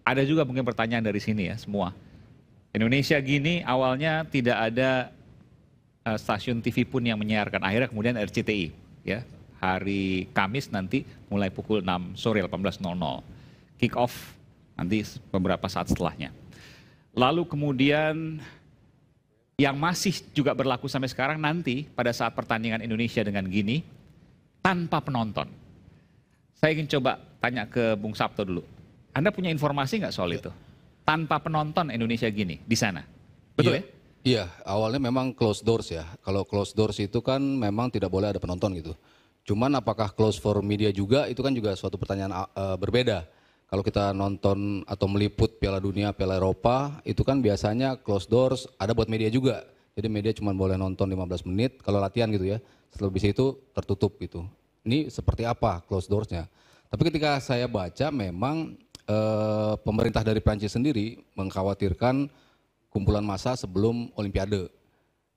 ada juga mungkin pertanyaan dari sini ya semua. Indonesia gini awalnya tidak ada stasiun TV pun yang menyiarkan. Akhirnya kemudian RCTI ya. Hari Kamis nanti mulai pukul 6 sore 18.00. Kick off nanti beberapa saat setelahnya. Lalu kemudian yang masih juga berlaku sampai sekarang nanti pada saat pertandingan Indonesia dengan Gini tanpa penonton. Saya ingin coba tanya ke Bung Sabto dulu. Anda punya informasi nggak soal itu? Tanpa penonton Indonesia Gini di sana, betul ya? Iya, awalnya memang closed doors ya. Kalau closed doors itu kan memang tidak boleh ada penonton gitu. Cuman apakah close for media juga, itu kan juga suatu pertanyaan berbeda. Kalau kita nonton atau meliput Piala Dunia, Piala Eropa, itu kan biasanya closed doors, ada buat media juga. Jadi media cuma boleh nonton 15 menit kalau latihan gitu ya. Setelah itu tertutup gitu. Ini seperti apa closed doorsnya? Tapi ketika saya baca memang pemerintah dari Prancis sendiri mengkhawatirkan kumpulan massa sebelum Olimpiade.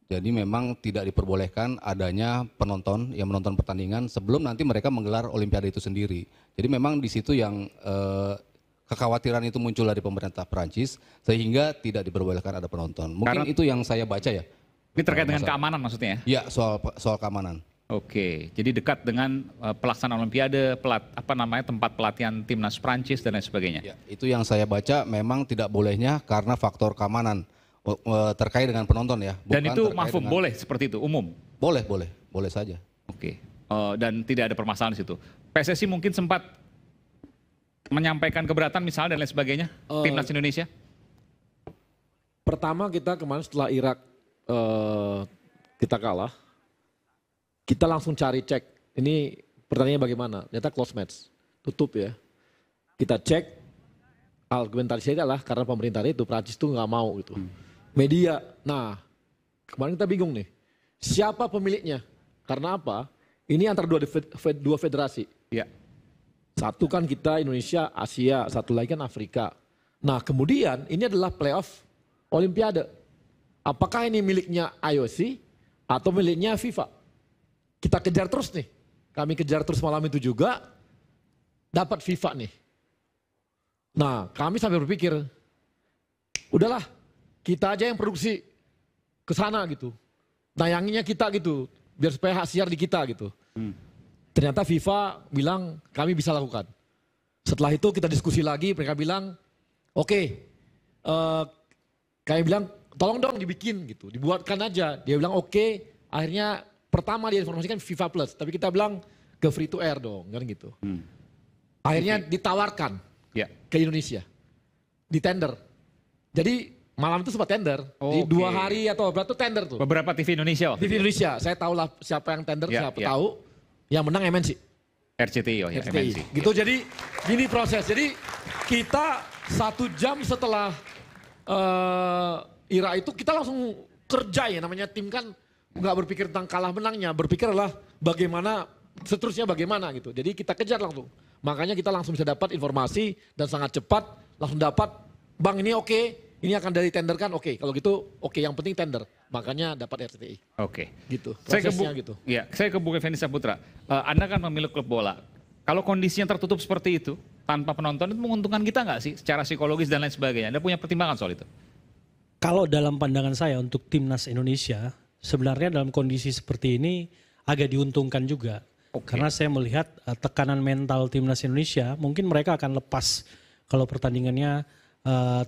Jadi memang tidak diperbolehkan adanya penonton yang menonton pertandingan sebelum nanti mereka menggelar Olimpiade itu sendiri. Jadi memang di situ yang kekhawatiran itu muncul dari pemerintah Prancis sehingga tidak diperbolehkan ada penonton. Mungkin Karena itu yang saya baca ya. ini terkait dengan keamanan maksudnya ya? Ya, soal keamanan. Oke, jadi dekat dengan pelaksanaan Olimpiade, tempat pelatihan timnas Prancis dan lain sebagainya. Ya, itu yang saya baca memang tidak bolehnya karena faktor keamanan terkait dengan penonton ya. Dan itu mafhum boleh seperti itu, umum? Boleh saja. Oke, dan tidak ada permasalahan di situ. PSSI mungkin sempat menyampaikan keberatan misalnya dan lain sebagainya, timnas Indonesia? Pertama kita kemarin setelah Irak kita kalah, kita langsung cari cek, ini pertanyaannya bagaimana, ternyata close match, tutup ya. Kita cek, argumentasinya adalah karena pemerintah itu, Prancis itu nggak mau gitu. Media, nah kemarin kita bingung nih, siapa pemiliknya? Karena apa? Ini antara dua federasi. Ya. Satu kan kita Indonesia, Asia, satu lagi kan Afrika. Nah kemudian ini adalah playoff Olimpiade. Apakah ini miliknya IOC atau miliknya FIFA? Kita kejar terus nih. Kami kejar terus malam itu juga, dapat FIFA nih. Nah kami sampai berpikir, udahlah kita aja yang produksi ke sana gitu. Tayanginya kita gitu, biar supaya hak siar di kita gitu. Ternyata FIFA bilang kami bisa lakukan. Setelah itu kita diskusi lagi, mereka bilang, oke, kami bilang tolong dong dibikin gitu, dibuatkan aja. Dia bilang oke, akhirnya pertama dia informasikan FIFA Plus, tapi kita bilang ke free to air dong, kan gitu. Akhirnya ditawarkan ke Indonesia, di tender. Jadi malam itu sempat tender, di 2 hari atau berapa tuh tender tuh. Beberapa TV Indonesia waktu TV Indonesia, saya tahu lah siapa yang tender, siapa tahu. Yang menang MNC. RCTI, MNC. Gitu, jadi gini proses. Jadi kita 1 jam setelah Irak itu kita langsung kerja ya, namanya tim kan nggak berpikir tentang kalah menangnya, berpikir adalah bagaimana seterusnya bagaimana gitu. Jadi kita kejar langsung. Makanya kita langsung bisa dapat informasi dan sangat cepat langsung dapat, bang ini oke, ini akan dari tender kan, oke. Kalau gitu oke, yang penting tender. Makanya dapat RCTI. Oke. Gitu, prosesnya gitu. Ya, saya ke Bung Effendi Saputra. Anda kan memiliki klub bola. Kalau kondisinya tertutup seperti itu, tanpa penonton itu menguntungkan kita nggak sih? Secara psikologis dan lain sebagainya. Anda punya pertimbangan soal itu? Kalau dalam pandangan saya untuk timnas Indonesia, sebenarnya dalam kondisi seperti ini agak diuntungkan juga. Karena saya melihat tekanan mental timnas Indonesia, mungkin mereka akan lepas kalau pertandingannya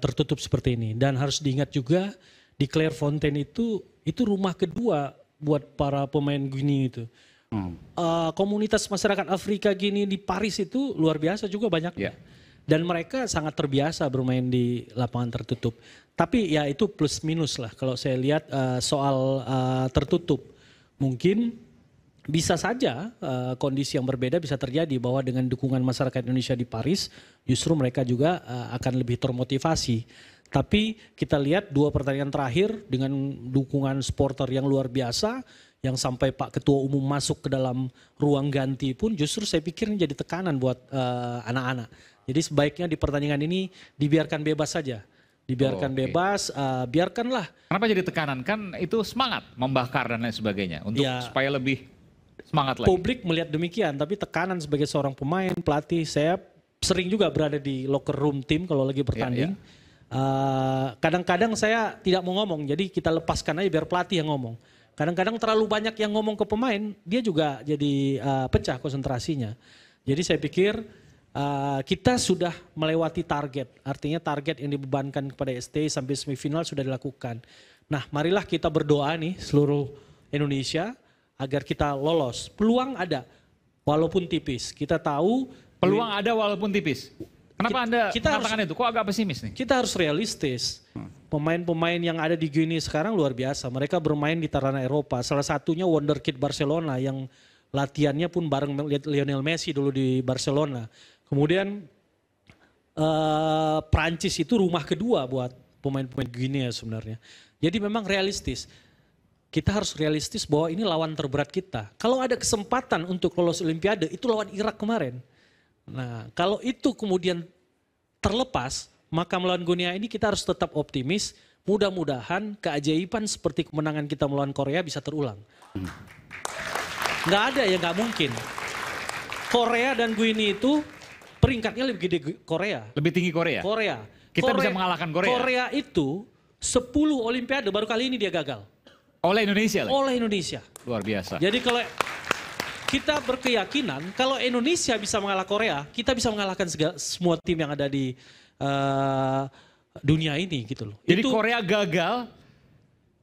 tertutup seperti ini. Dan harus diingat juga di Clairefontaine itu rumah kedua buat para pemain Guinea itu. Komunitas masyarakat Afrika Gini di Paris itu luar biasa juga banyaknya. Dan mereka sangat terbiasa bermain di lapangan tertutup. Tapi ya itu plus minus lah kalau saya lihat soal tertutup. Mungkin bisa saja kondisi yang berbeda bisa terjadi bahwa dengan dukungan masyarakat Indonesia di Paris justru mereka juga akan lebih termotivasi. Tapi kita lihat 2 pertandingan terakhir dengan dukungan supporter yang luar biasa, yang sampai Pak Ketua Umum masuk ke dalam ruang ganti pun justru saya pikir ini jadi tekanan buat anak-anak. Jadi sebaiknya di pertandingan ini dibiarkan bebas saja. Dibiarkan bebas, biarkanlah. Kenapa jadi tekanan? Kan itu semangat, membakar dan lain sebagainya. Untuk supaya lebih semangat lagi. Publik melihat demikian, tapi tekanan sebagai seorang pemain, pelatih, saya sering juga berada di locker room tim kalau lagi bertanding. Kadang-kadang saya tidak mau ngomong, jadi kita lepaskan aja biar pelatih yang ngomong. Kadang-kadang terlalu banyak yang ngomong ke pemain, dia juga jadi pecah konsentrasinya. Jadi saya pikir kita sudah melewati target, artinya target yang dibebankan kepada ST sampai semifinal sudah dilakukan. Nah, marilah kita berdoa nih seluruh Indonesia agar kita lolos. Peluang ada, walaupun tipis. Kita tahu Peluang ada walaupun tipis. Kenapa Anda mengatakan itu? Kok agak pesimis nih? kita harus realistis. Pemain-pemain yang ada di Guinea sekarang luar biasa. Mereka bermain di tanah Eropa. Salah satunya wonderkid Barcelona yang latihannya pun bareng Lionel Messi dulu di Barcelona. Kemudian Prancis itu rumah kedua buat pemain-pemain Guinea sebenarnya. Jadi memang realistis. Kita harus realistis bahwa ini lawan terberat kita. Kalau ada kesempatan untuk lolos Olimpiade, itu lawan Irak kemarin. Nah, kalau itu kemudian terlepas, maka melawan Guinea ini kita harus tetap optimis. Mudah-mudahan keajaiban seperti kemenangan kita melawan Korea bisa terulang. Nggak ada yang nggak mungkin. Korea dan Guinea itu peringkatnya lebih gede Korea. Lebih tinggi Korea? Korea. Kita bisa mengalahkan Korea? Korea itu 10 Olimpiade baru kali ini dia gagal. Oleh Indonesia? Oleh Indonesia. Luar biasa. Jadi kalau kita berkeyakinan kalau Indonesia bisa mengalah Korea, kita bisa mengalahkan semua tim yang ada di dunia ini gitu loh. Jadi itu Korea gagal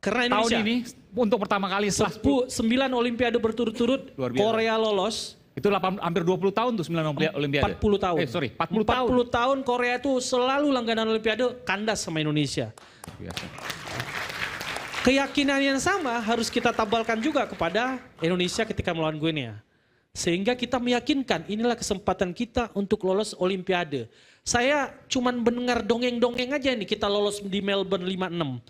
karena Indonesia tahun ini untuk pertama kali setelah 9 Olimpiade berturut-turut Korea lolos. Itu hampir 20 tahun tuh 9 Olimpiade. 40 tahun. 40 tahun. 40 tahun Korea itu selalu langganan Olimpiade, kandas sama Indonesia. Biasa. Keyakinan yang sama harus kita tabalkan juga kepada Indonesia ketika melawan Guinea. Sehingga kita meyakinkan inilah kesempatan kita untuk lolos Olimpiade. Saya cuman mendengar dongeng-dongeng aja nih kita lolos di Melbourne 56.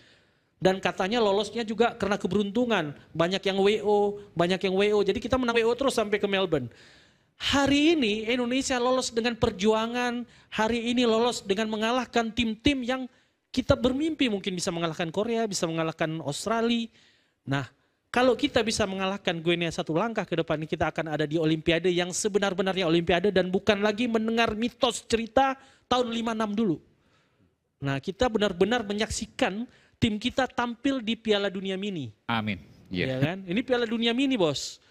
Dan katanya lolosnya juga karena keberuntungan. Banyak yang WO. Jadi kita menang WO terus sampai ke Melbourne. Hari ini Indonesia lolos dengan perjuangan. Hari ini lolos dengan mengalahkan tim-tim yang kita bermimpi mungkin bisa mengalahkan Korea, bisa mengalahkan Australia. Nah, kalau kita bisa mengalahkan Guinea satu langkah ke depan, kita akan ada di Olimpiade yang sebenar-benarnya Olimpiade dan bukan lagi mendengar mitos cerita tahun 56 dulu. Nah, kita benar-benar menyaksikan tim kita tampil di Piala Dunia Mini. Amin. Ya kan? Ini Piala Dunia Mini, Bos.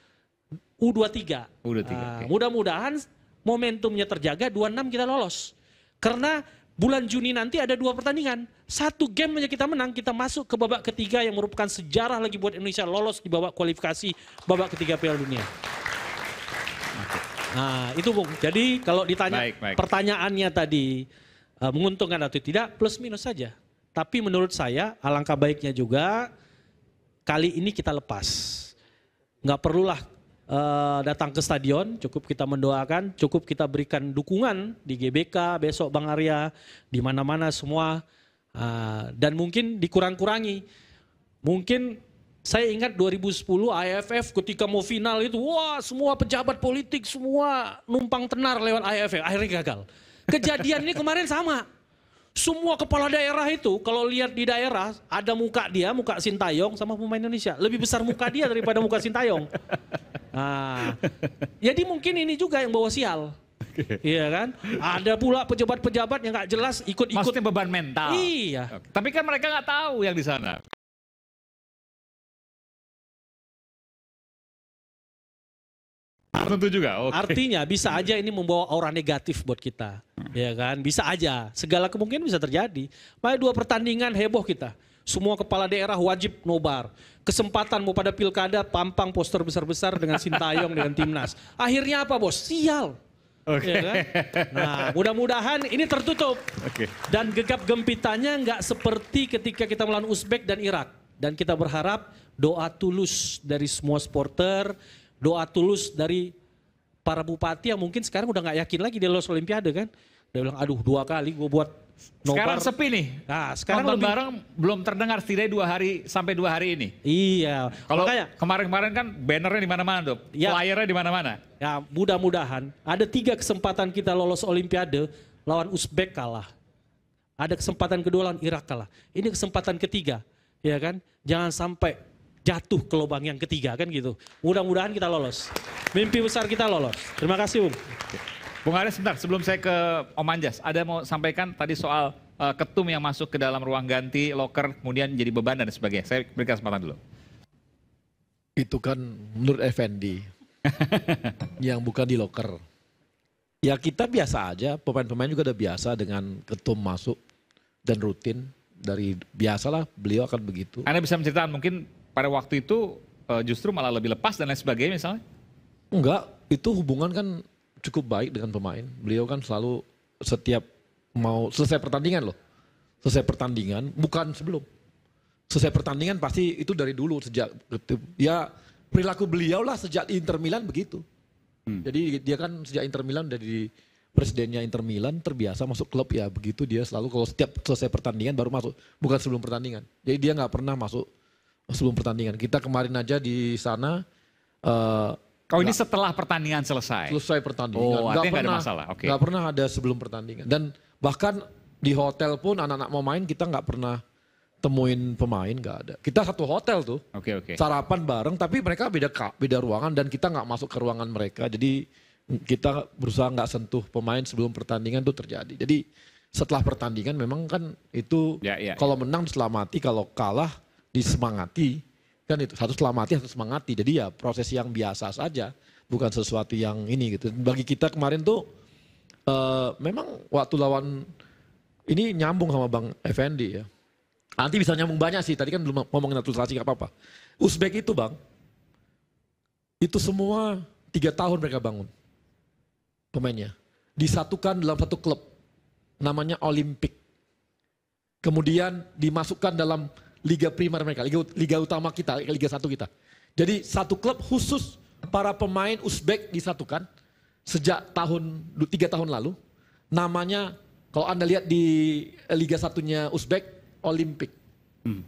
U23. U23. Mudah-mudahan momentumnya terjaga, 26 kita lolos. Karena bulan Juni nanti ada 2 pertandingan. 1 game aja kita menang, kita masuk ke babak ketiga yang merupakan sejarah lagi buat Indonesia lolos di babak kualifikasi babak ketiga Piala Dunia. Nah, itu Bung. Jadi kalau ditanya pertanyaannya tadi menguntungkan atau tidak, plus minus saja. Tapi menurut saya alangkah baiknya juga kali ini kita lepas. Nggak perlulah datang ke stadion, cukup kita mendoakan, cukup kita berikan dukungan di GBK, besok Bang Arya, di mana-mana semua. Dan mungkin dikurang-kurangi. Mungkin saya ingat 2010 AFF ketika mau final itu, wah semua pejabat politik semua numpang tenar lewat AFF, akhirnya gagal. Kejadian ini kemarin sama. Semua kepala daerah itu kalau lihat di daerah ada muka dia, muka Sintayong sama pemain Indonesia. Lebih besar muka dia daripada muka Sintayong. Nah, jadi mungkin ini juga yang bawa sial. Iya kan? Ada pula pejabat-pejabat yang gak jelas ikut-ikut. Maksudnya beban mental. Iya. Tapi kan mereka gak tahu yang di sana. Tentu juga. Artinya bisa aja ini membawa aura negatif buat kita. Ya kan? Bisa aja. Segala kemungkinan bisa terjadi. Makanya 2 pertandingan heboh kita. Semua kepala daerah wajib nobar. Kesempatan mau pada pilkada pampang poster besar-besar dengan Sintayong dengan timnas. Akhirnya apa bos? Sial. Ya kan? Nah mudah-mudahan ini tertutup. Dan gegap gempitanya nggak seperti ketika kita melawan Uzbek dan Irak. Dan kita berharap doa tulus dari semua supporter, doa tulus dari para bupati yang mungkin sekarang udah nggak yakin lagi dia lolos Olimpiade kan. Dia bilang aduh 2 kali gue buat nobar. Sekarang sepi nih. Nah, sekarang nonton bareng belum terdengar setidaknya 2 hari sampai 2 hari ini. Iya. Kalau kemarin-kemarin kan bannernya di mana-mana tuh, flyernya di mana-mana. Ya mudah-mudahan ada 3 kesempatan kita lolos Olimpiade, lawan Uzbek kalah. Ada kesempatan kedua lawan Irak kalah. Ini kesempatan ketiga, ya kan? Jangan sampai jatuh ke lubang yang ketiga kan gitu. Mudah-mudahan kita lolos. Mimpi besar kita lolos. Terima kasih Bung. Bung Aris, sebentar sebelum saya ke Om Anjas, ada mau sampaikan tadi soal ketum yang masuk ke dalam ruang ganti, loker, kemudian jadi beban dan sebagainya. Saya berikan kesempatan dulu. Itu kan menurut Effendi yang bukan di loker. Ya kita biasa aja, pemain-pemain juga udah biasa dengan ketum masuk dan rutin. Dari biasalah beliau akan begitu. Anda bisa menceritakan mungkin pada waktu itu justru malah lebih lepas dan lain sebagainya misalnya? Enggak, itu hubungan kan cukup baik dengan pemain. Beliau kan selalu setiap mau selesai pertandingan loh. Selesai pertandingan, bukan sebelum. Selesai pertandingan pasti itu dari dulu sejak ya perilaku beliau lah sejak Inter Milan begitu. Jadi dia kan sejak Inter Milan dari presidennya Inter Milan terbiasa masuk klub ya begitu dia selalu kalau setiap selesai pertandingan baru masuk, bukan sebelum pertandingan. Jadi dia nggak pernah masuk sebelum pertandingan. Kita kemarin aja di sana Ini setelah pertandingan selesai? Selesai pertandingan. Oh, artinya nggak ada masalah. Okay. Nggak pernah ada sebelum pertandingan. Dan bahkan di hotel pun anak-anak mau main kita nggak pernah temuin pemain, nggak ada. Kita satu hotel tuh, sarapan bareng, tapi mereka beda ruangan dan kita nggak masuk ke ruangan mereka. Jadi kita berusaha nggak sentuh pemain sebelum pertandingan itu terjadi. Jadi setelah pertandingan memang kan itu kalau menang diselamati, kalau kalah disemangati. Kan itu satu selamati, satu semangati. Jadi ya proses yang biasa saja, bukan sesuatu yang ini gitu. Bagi kita kemarin tuh memang waktu lawan ini nyambung sama Bang Effendi ya. Nanti bisa nyambung banyak sih. Tadi kan belum ngomongin naturalisasi nggak apa-apa. Uzbek itu Bang, itu semua 3 tahun mereka bangun pemainnya. Disatukan dalam satu klub namanya Olimpik. Kemudian dimasukkan dalam Liga Primer mereka, Liga utama kita, Liga 1 kita. Jadi satu klub khusus para pemain Uzbek disatukan sejak 3 tahun lalu. Namanya kalau Anda lihat di Liga 1-nya Uzbek, Olimpik.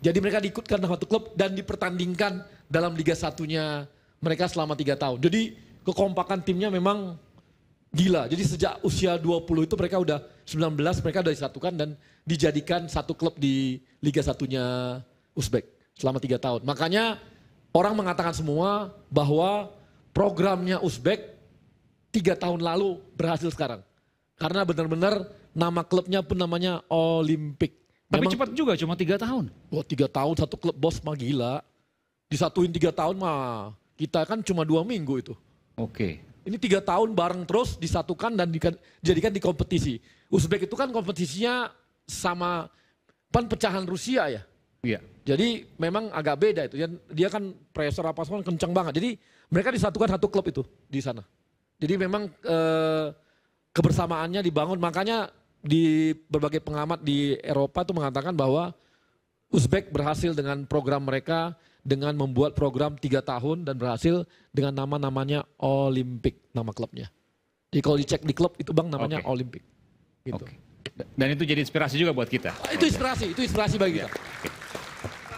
Jadi mereka diikutkan dalam satu klub dan dipertandingkan dalam Liga 1-nya mereka selama 3 tahun. Jadi kekompakan timnya memang gila. Jadi sejak usia 20 itu mereka udah 19 mereka udah disatukan dan dijadikan satu klub di Liga 1-nya Uzbek selama 3 tahun. Makanya orang mengatakan semua bahwa programnya Uzbek 3 tahun lalu berhasil sekarang. Karena benar-benar nama klubnya pun namanya Olimpik. Tapi cepat juga cuma 3 tahun. Oh 3 tahun satu klub bos mah gila. Disatuin 3 tahun mah kita kan cuma 2 minggu itu. Oke. Ini 3 tahun bareng terus disatukan dan dijadikan di kompetisi. Uzbek itu kan kompetisinya sama pecahan Rusia ya. Iya. Jadi memang agak beda itu. Dia kan pressure apa semua kencang banget. Jadi mereka disatukan satu klub itu di sana. Jadi memang kebersamaannya dibangun. Makanya di berbagai pengamat di Eropa itu mengatakan bahwa Uzbek berhasil dengan program mereka dengan membuat program 3 tahun dan berhasil dengan nama-namanya Olimpik, nama klubnya. Jadi kalau dicek di klub itu Bang namanya Olimpik. Gitu. Dan itu jadi inspirasi juga buat kita. Itu inspirasi bagi kita.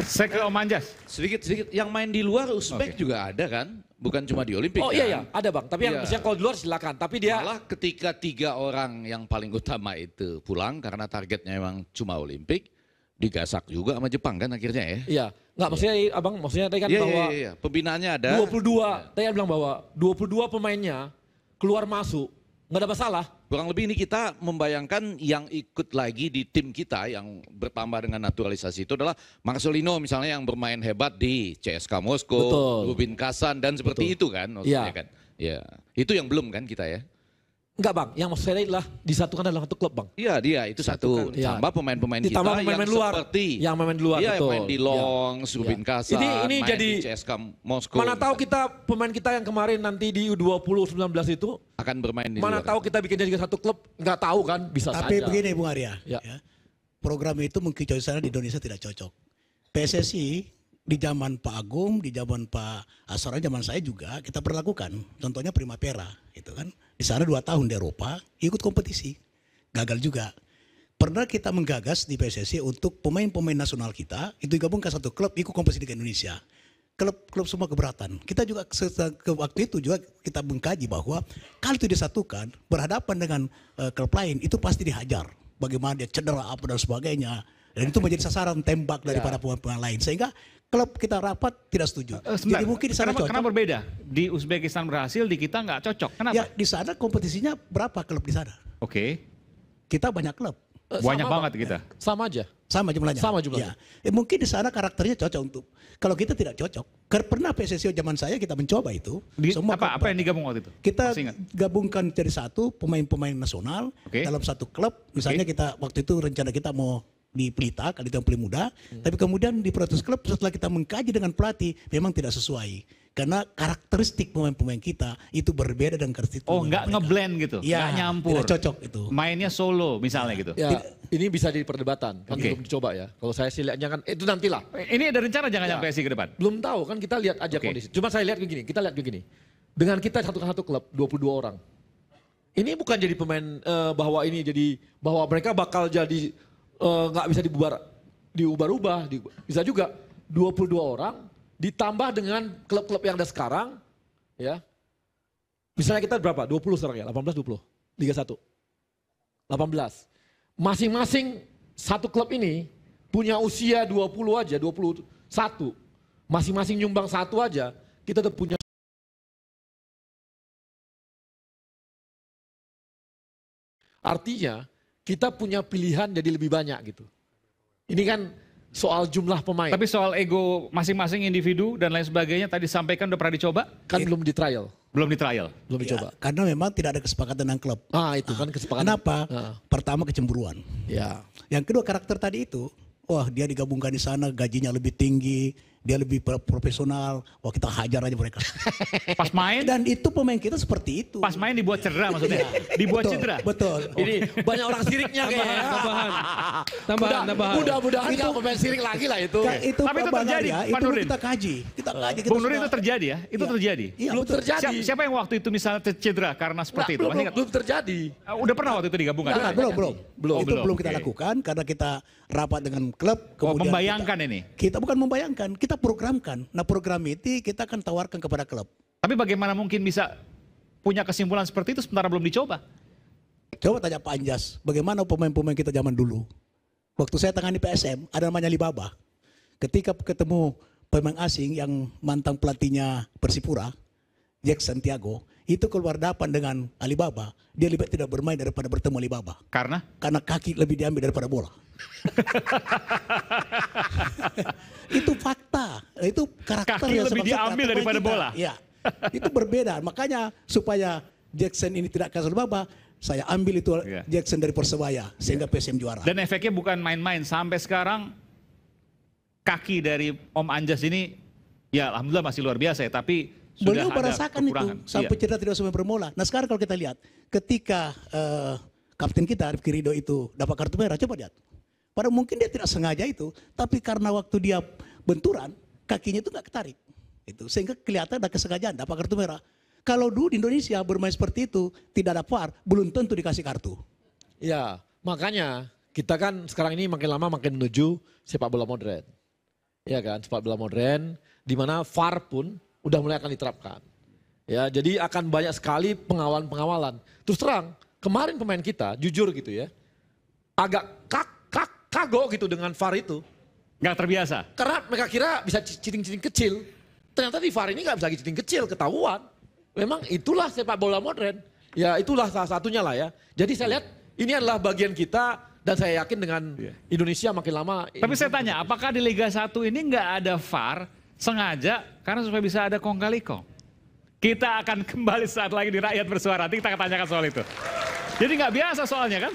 Saya ke Om Anjas. Sedikit yang main di luar Uzbek juga ada kan? Bukan cuma di Olimpik. Oh iya ada Bang. Tapi yang kalau di luar silakan. Tapi dia malah ketika 3 orang yang paling utama itu pulang karena targetnya memang cuma Olimpik, digasak juga sama Jepang kan akhirnya ya. Iya. Enggak maksudnya tadi kan bahwa pembinaannya ada 22. Tadi kan bilang bahwa 22 pemainnya keluar masuk nggak ada masalah. Kurang lebih ini kita membayangkan yang ikut lagi di tim kita yang bertambah dengan naturalisasi itu adalah Marcelino misalnya yang bermain hebat di CSKA Moskow, Rubin Kazan dan seperti itu kan maksudnya kan. Ya, itu yang belum kan kita ya. Enggak Bang, yang maksud saya adalah disatukan dalam satu klub Bang. Iya dia itu satu. Tambah pemain-pemain kita yang luar, seperti yang main luar. Iya yang main di Longs, Rubin Kazan, ini main jadi di CSKA Moskow. Mana tahu kita pemain kita yang kemarin nanti di U20 19 itu akan bermain di mana luar. Tahu kita bikin jadi satu klub, nggak tahu kan bisa saja. Tapi begini Bung Arya, program itu mungkin cocok sana di Indonesia tidak cocok. PSSI di zaman Pak Agung, di zaman Pak Asora, zaman saya juga kita perlakukan. Contohnya Primavera, itu kan di sana 2 tahun di Eropa ikut kompetisi, gagal juga. Pernah kita menggagas di PSSI untuk pemain-pemain nasional kita itu digabung ke satu klub ikut kompetisi di Indonesia. Klub semua keberatan. Kita juga waktu itu juga kita mengkaji bahwa kalau itu disatukan berhadapan dengan klub lain itu pasti dihajar. Bagaimana dia cedera apa dan sebagainya. Dan itu menjadi sasaran tembak daripada pemain-pemain lain. Sehingga klub kita rapat tidak setuju. Sebentar, Jadi mungkin di sana cocok. kenapa berbeda? Di Uzbekistan berhasil, di kita nggak cocok. Kenapa? Ya di sana kompetisinya berapa klub di sana? Oke, Kita banyak klub. banyak Sama, banget Pak. kita. Sama aja. Sama jumlahnya. Sama jumlahnya. Ya. Mungkin di sana karakternya cocok untuk. Kalau kita tidak cocok. Karena pernah PSSI zaman saya kita mencoba itu. Apa yang digabung waktu itu? Kita Masih ingat? gabungkan jadi satu pemain-pemain nasional Oke. dalam satu klub. Misalnya kita waktu itu rencana kita mau di Pelita, kali itu yang paling muda. Tapi kemudian di protes klub setelah kita mengkaji dengan pelatih memang tidak sesuai. Karena karakteristik pemain-pemain kita itu berbeda dengan karakteristik Oh, pemain nggak mereka. ngeblend gitu, Iya, nggak nyampur. tidak cocok itu. Mainnya solo misalnya gitu. Ya, ini bisa jadi perdebatan. Kan Oke. belum dicoba ya. Kalau saya sih lihatnya kan itu nantilah. Ini ada rencana jangan sampai PSI ke depan? Belum tahu kan kita lihat aja Oke. kondisi. Cuma saya lihat begini, kita lihat begini. Dengan kita satu klub 22 orang. Ini bukan jadi pemain bahwa ini jadi bahwa mereka bakal jadi nggak bisa diubah-ubah. Bisa juga 22 orang ditambah dengan klub-klub yang ada sekarang, ya. Misalnya kita berapa? 20 sekarang ya, 18, 20, Liga 1. 18. Masing-masing satu klub ini punya usia 20 aja, 21. Masing-masing nyumbang satu aja, kita udah punya. Artinya kita punya pilihan jadi lebih banyak gitu. Ini kan soal jumlah pemain. Tapi soal ego masing-masing individu dan lain sebagainya tadi sampaikan udah pernah dicoba? Kan belum di trial, Belum di trial. belum Ya, dicoba. karena memang tidak ada kesepakatan dengan klub. Itu kan kesepakatan. Kenapa? Ah. Pertama kecemburuan. Ya. Yang kedua karakter tadi itu, wah dia digabungkan di sana gajinya lebih tinggi, dia lebih profesional, wah kita hajar aja mereka. Pas main, Dan itu pemain kita seperti itu. pas main dibuat cedera maksudnya. Dibuat Betul, cedera. Betul. Ini banyak orang siriknya kayaknya. Tambahan. Mudah-mudahan nggak pemain sirik lagi lah itu. Itu Tapi itu Pak terjadi, Banaria, Pak itu Nurdin. kita kaji. Kita Bung Nuri itu semua- terjadi ya? Itu Iya. terjadi? Iya, Belum betul. terjadi. Siapa yang waktu itu misalnya cedera karena seperti itu? Belum, Masih ingat? belum terjadi. Udah pernah waktu itu digabungkan? Nah, belum. Belum. Itu Belum, belum kita oke. lakukan karena kita rapat dengan klub. Kemudian membayangkan ini. Kita bukan membayangkan, kita programkan. Nah program itu kita akan tawarkan kepada klub. Tapi bagaimana mungkin bisa punya kesimpulan seperti itu sementara belum dicoba? Coba tanya Pak Anjas, bagaimana pemain-pemain kita zaman dulu? Waktu saya tangani PSM, ada namanya Alibaba. Ketika ketemu pemain asing yang mantan pelatihnya Persipura, Jack Santiago, itu keluar dapan dengan Alibaba. Dia lebih tidak bermain daripada bertemu Alibaba. Karena? Karena kaki lebih diambil daripada bola. Itu fakta. Itu karakter Kaki yang lebih sebab diambil karakter daripada kita. bola. Iya. Itu berbeda. Makanya supaya Jackson ini tidak kasus Alibaba, saya ambil itu Iya. Jackson dari Persebaya sehingga PSM juara. Dan efeknya bukan main-main. Sampai sekarang kaki dari Om Anjas ini ya alhamdulillah masih luar biasa ya. Tapi sudah Beliau ada merasakan itu kekurangan. sampai Iya. cedera tidak sampai bermola. Nah sekarang kalau kita lihat, ketika kapten kita Rifki Ridho itu dapat kartu merah, coba lihat. Padahal mungkin dia tidak sengaja itu, tapi karena waktu dia benturan, kakinya itu nggak ketarik. Itu sehingga kelihatan ada kesengajaan dapat kartu merah. Kalau dulu di Indonesia bermain seperti itu, tidak ada VAR, belum tentu dikasih kartu. Ya, makanya kita kan sekarang ini makin lama makin menuju sepak bola modern. Ya kan, sepak bola modern di mana VAR pun udah mulai akan diterapkan. Ya, jadi akan banyak sekali pengawalan-pengawalan. Terus terang, kemarin pemain kita jujur gitu ya, agak kagok gitu dengan VAR itu. Nggak terbiasa. Karena mereka kira bisa cheating-cheating kecil. Ternyata di VAR ini nggak bisa cheating kecil, ketahuan. Memang itulah sepak bola modern. Ya itulah salah satunya lah ya. Jadi saya lihat ini adalah bagian kita dan saya yakin dengan Indonesia makin lama. Tapi saya tanya, apakah di Liga 1 ini nggak ada VAR sengaja karena supaya bisa ada kong kali kong? Kita akan kembali saat lagi di Rakyat Bersuara. Nanti kita akan tanyakan soal itu. Jadi nggak biasa soalnya kan?